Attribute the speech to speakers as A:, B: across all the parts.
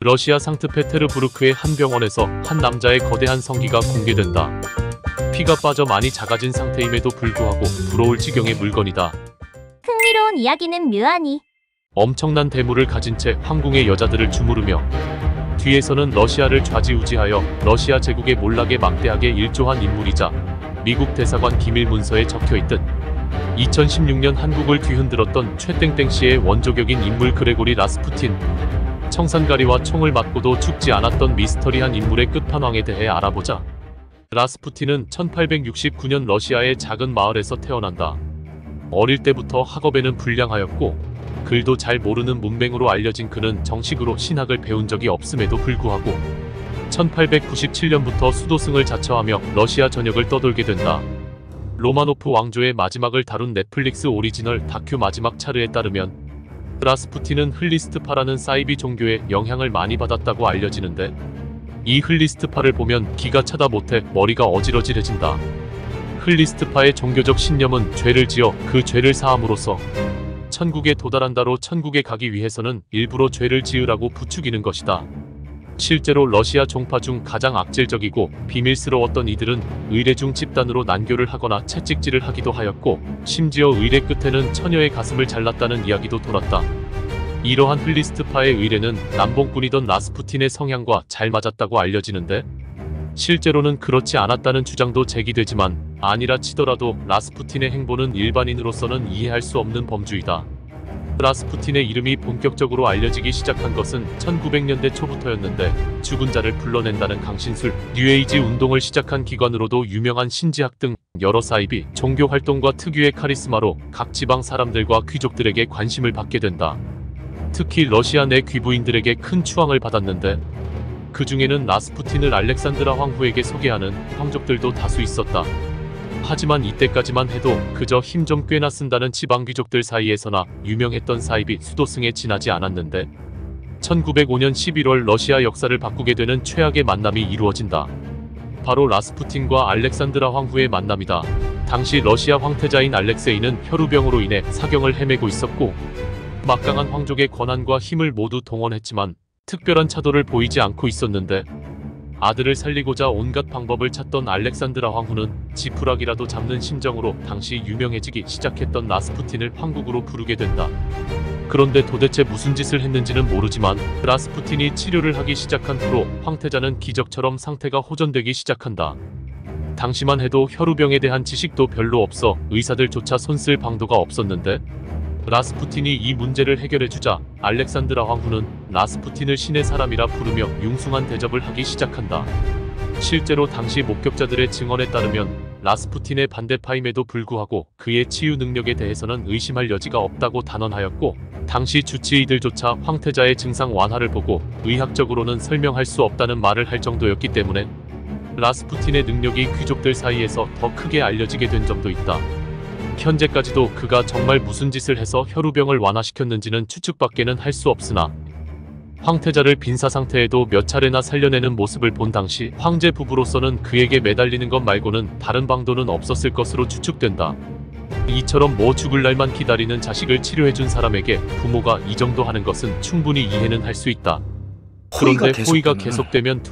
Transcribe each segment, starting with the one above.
A: 러시아 상트페테르부르크의 한 병원에서 한 남자의 거대한 성기가 공개된다. 피가 빠져 많이 작아진 상태임에도 불구하고 부러울 지경의 물건이다.
B: 흥미로운 이야기는 묘하니.
A: 엄청난 대물을 가진 채 황궁의 여자들을 주무르며 뒤에서는 러시아를 좌지우지하여 러시아 제국의 몰락에 막대하게 일조한 인물이자 미국 대사관 기밀 문서에 적혀있듯 2016년 한국을 뒤흔들었던 최땡땡씨의 원조격인 인물 그레고리 라스푸틴. 청산가리와 총을 맞고도 죽지 않았던 미스터리한 인물의 끝판왕에 대해 알아보자. 라스푸틴은 1869년 러시아의 작은 마을에서 태어난다. 어릴 때부터 학업에는 불량하였고 글도 잘 모르는 문맹으로 알려진 그는 정식으로 신학을 배운 적이 없음에도 불구하고 1897년부터 수도승을 자처하며 러시아 전역을 떠돌게 된다. 로마노프 왕조의 마지막을 다룬 넷플릭스 오리지널 다큐 마지막 차르에 따르면 라스푸틴은 흘리스트파라는 사이비 종교의 영향을 많이 받았다고 알려지는데, 이 흘리스트파를 보면 기가 차다 못해 머리가 어지러질해진다. 흘리스트파의 종교적 신념은 죄를 지어 그 죄를 사함으로써 천국에 도달한다로 천국에 가기 위해서는 일부러 죄를 지으라고 부추기는 것이다. 실제로 러시아 종파 중 가장 악질적이고 비밀스러웠던 이들은 의례 중 집단으로 난교를 하거나 채찍질을 하기도 하였고, 심지어 의례 끝에는 처녀의 가슴을 잘랐다는 이야기도 돌았다. 이러한 흘리스트파의 의례는 남봉꾼이던 라스푸틴의 성향과 잘 맞았다고 알려지는데, 실제로는 그렇지 않았다는 주장도 제기되지만, 아니라 치더라도 라스푸틴의 행보는 일반인으로서는 이해할 수 없는 범주이다. 라스푸틴의 이름이 본격적으로 알려지기 시작한 것은 1900년대 초부터였는데, 죽은 자를 불러낸다는 강신술, 뉴에이지 운동을 시작한 기관으로도 유명한 신지학 등 여러 사이비 종교 활동과 특유의 카리스마로 각 지방 사람들과 귀족들에게 관심을 받게 된다. 특히 러시아 내 귀부인들에게 큰 추앙을 받았는데, 그 중에는 라스푸틴을 알렉산드라 황후에게 소개하는 황족들도 다수 있었다. 하지만 이때까지만 해도 그저 힘 좀 꽤나 쓴다는 지방 귀족들 사이에서나 유명했던 사이비 수도승에 지나지 않았는데, 1905년 11월 러시아 역사를 바꾸게 되는 최악의 만남이 이루어진다. 바로 라스푸틴과 알렉산드라 황후의 만남이다. 당시 러시아 황태자인 알렉세이는 혈우병으로 인해 사경을 헤매고 있었고, 막강한 황족의 권한과 힘을 모두 동원했지만 특별한 차도를 보이지 않고 있었는데, 아들을 살리고자 온갖 방법을 찾던 알렉산드라 황후는 지푸라기라도 잡는 심정으로 당시 유명해지기 시작했던 라스푸틴을 황국으로 부르게 된다. 그런데 도대체 무슨 짓을 했는지는 모르지만 라스푸틴이 치료를 하기 시작한 후로 황태자는 기적처럼 상태가 호전되기 시작한다. 당시만 해도 혈우병에 대한 지식도 별로 없어 의사들조차 손쓸 방도가 없었는데, 라스푸틴이 이 문제를 해결해주자 알렉산드라 황후는 라스푸틴을 신의 사람이라 부르며 융숭한 대접을 하기 시작한다. 실제로 당시 목격자들의 증언에 따르면 라스푸틴의 반대파임에도 불구하고 그의 치유 능력에 대해서는 의심할 여지가 없다고 단언하였고, 당시 주치의들조차 황태자의 증상 완화를 보고 의학적으로는 설명할 수 없다는 말을 할 정도였기 때문에 라스푸틴의 능력이 귀족들 사이에서 더 크게 알려지게 된 점도 있다. 현재까지도 그가 정말 무슨 짓을 해서 혈우병을 완화시켰는지는 추측밖에는 할 수 없으나, 황태자를 빈사 상태에도 몇 차례나 살려내는 모습을 본 당시 황제 부부로서는 그에게 매달리는 것 말고는 다른 방도는 없었을 것으로 추측된다. 이처럼 죽을 날만 기다리는 자식을 치료해준 사람에게 부모가 이 정도 하는 것은 충분히 이해는 할 수 있다. 그런데 호의가 계속되면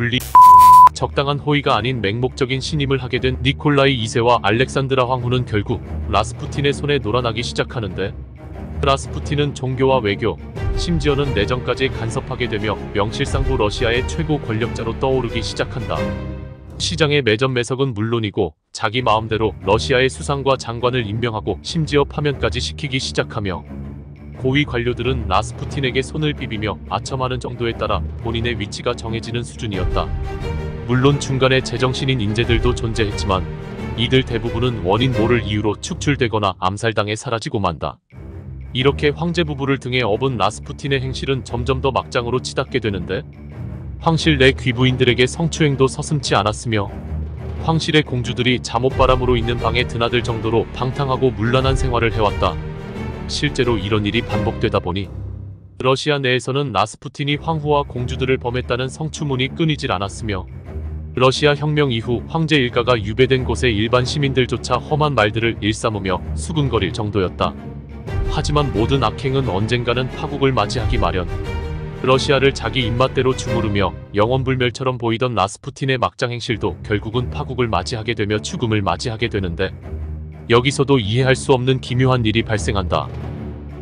A: 적당한 호의가 아닌 맹목적인 신임을 하게 된 니콜라이 2세와 알렉산드라 황후는 결국 라스푸틴의 손에 놀아나기 시작하는데, 라스푸틴은 종교와 외교, 심지어는 내정까지 간섭하게 되며 명실상부 러시아의 최고 권력자로 떠오르기 시작한다. 시장의 매점매석은 물론이고 자기 마음대로 러시아의 수상과 장관을 임명하고 심지어 파면까지 시키기 시작하며, 고위 관료들은 라스푸틴에게 손을 비비며 아첨하는 정도에 따라 본인의 위치가 정해지는 수준이었다. 물론 중간에 제정신인 인재들도 존재했지만 이들 대부분은 원인 모를 이유로 축출되거나 암살당해 사라지고 만다. 이렇게 황제 부부를 등에 업은 라스푸틴의 행실은 점점 더 막장으로 치닫게 되는데, 황실 내 귀부인들에게 성추행도 서슴지 않았으며 황실의 공주들이 잠옷바람으로 있는 방에 드나들 정도로 방탕하고 문란한 생활을 해왔다. 실제로 이런 일이 반복되다 보니 러시아 내에서는 라스푸틴이 황후와 공주들을 범했다는 성추문이 끊이질 않았으며, 러시아 혁명 이후 황제 일가가 유배된 곳의 일반 시민들조차 험한 말들을 일삼으며 수군거릴 정도였다. 하지만 모든 악행은 언젠가는 파국을 맞이하기 마련. 러시아를 자기 입맛대로 주무르며 영원불멸처럼 보이던 라스푸틴의 막장 행실도 결국은 파국을 맞이하게 되며 죽음을 맞이하게 되는데, 여기서도 이해할 수 없는 기묘한 일이 발생한다.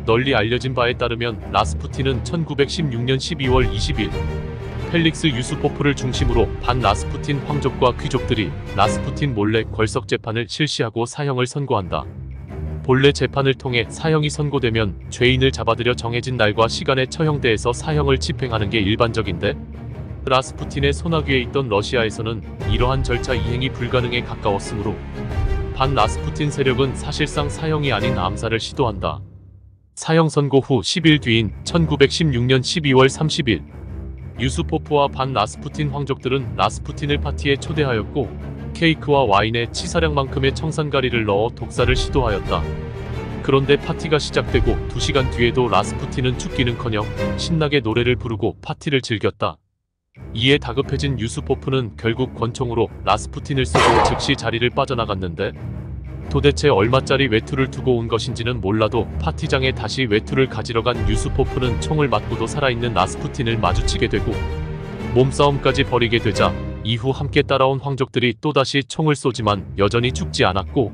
A: 널리 알려진 바에 따르면 라스푸틴은 1916년 12월 20일 펠릭스 유수포프를 중심으로 반라스푸틴 황족과 귀족들이 라스푸틴 몰래 궐석 재판을 실시하고 사형을 선고한다. 본래 재판을 통해 사형이 선고되면 죄인을 잡아들여 정해진 날과 시간에 처형대에서 사형을 집행하는 게 일반적인데, 라스푸틴의 손아귀에 있던 러시아에서는 이러한 절차 이행이 불가능에 가까웠으므로 반라스푸틴 세력은 사실상 사형이 아닌 암살을 시도한다. 사형 선고 후 10일 뒤인 1916년 12월 30일 유수포프와 반라스푸틴 황족들은 라스푸틴을 파티에 초대하였고 케이크와 와인에 치사량만큼의 청산가리를 넣어 독사를 시도하였다. 그런데 파티가 시작되고 2시간 뒤에도 라스푸틴은 죽기는커녕 신나게 노래를 부르고 파티를 즐겼다. 이에 다급해진 유수포프는 결국 권총으로 라스푸틴을 쏘고 즉시 자리를 빠져나갔는데, 도대체 얼마짜리 외투를 두고 온 것인지는 몰라도 파티장에 다시 외투를 가지러 간 유수포프는 총을 맞고도 살아있는 라스푸틴을 마주치게 되고 몸싸움까지 벌이게 되자 이후 함께 따라온 황족들이 또다시 총을 쏘지만 여전히 죽지 않았고,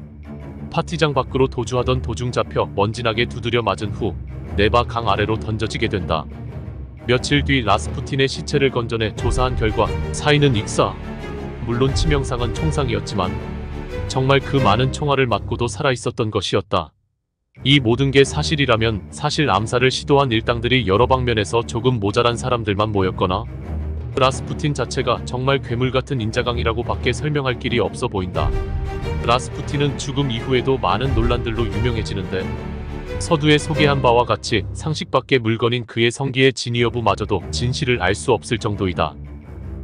A: 파티장 밖으로 도주하던 도중 잡혀 먼지나게 두드려 맞은 후 네바 강 아래로 던져지게 된다. 며칠 뒤 라스푸틴의 시체를 건져내 조사한 결과 사인은 익사, 물론 치명상은 총상이었지만 정말 그 많은 총알을 맞고도 살아있었던 것이었다. 이 모든 게 사실이라면 사실 암살을 시도한 일당들이 여러 방면에서 조금 모자란 사람들만 모였거나 라스푸틴 자체가 정말 괴물같은 인자강이라고 밖에 설명할 길이 없어 보인다. 라스푸틴은 죽음 이후에도 많은 논란들로 유명해지는데, 서두에 소개한 바와 같이 상식 밖의 물건인 그의 성기의 진위 여부마저도 진실을 알 수 없을 정도이다.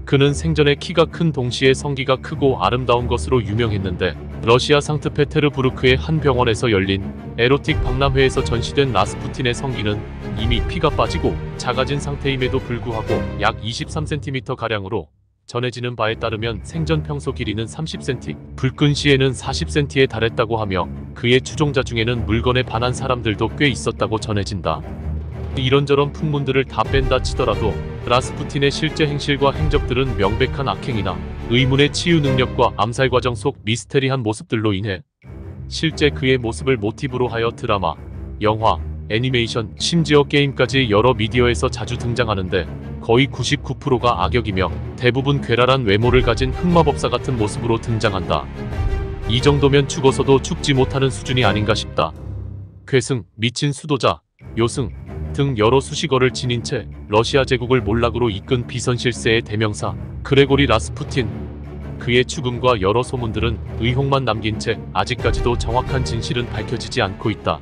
A: 그는 생전에 키가 큰 동시에 성기가 크고 아름다운 것으로 유명했는데, 러시아 상트페테르부르크의 한 병원에서 열린 에로틱 박람회에서 전시된 라스푸틴의 성기는 이미 피가 빠지고 작아진 상태임에도 불구하고 약 23cm가량으로 전해지는 바에 따르면 생전 평소 길이는 30cm, 불끈 시에는 40cm에 달했다고 하며 그의 추종자 중에는 물건에 반한 사람들도 꽤 있었다고 전해진다. 이런저런 풍문들을 다 뺀다 치더라도 라스푸틴의 실제 행실과 행적들은 명백한 악행이나 의문의 치유 능력과 암살 과정 속 미스테리한 모습들로 인해 실제 그의 모습을 모티브로 하여 드라마, 영화, 애니메이션, 심지어 게임까지 여러 미디어에서 자주 등장하는데 거의 99%가 악역이며 대부분 괴랄한 외모를 가진 흑마법사 같은 모습으로 등장한다. 이 정도면 죽어서도 죽지 못하는 수준이 아닌가 싶다. 괴승, 미친 수도자, 요승 등 여러 수식어를 지닌 채 러시아 제국을 몰락으로 이끈 비선실세의 대명사 그레고리 라스푸틴. 그의 죽음과 여러 소문들은 의혹만 남긴 채 아직까지도 정확한 진실은 밝혀지지 않고 있다.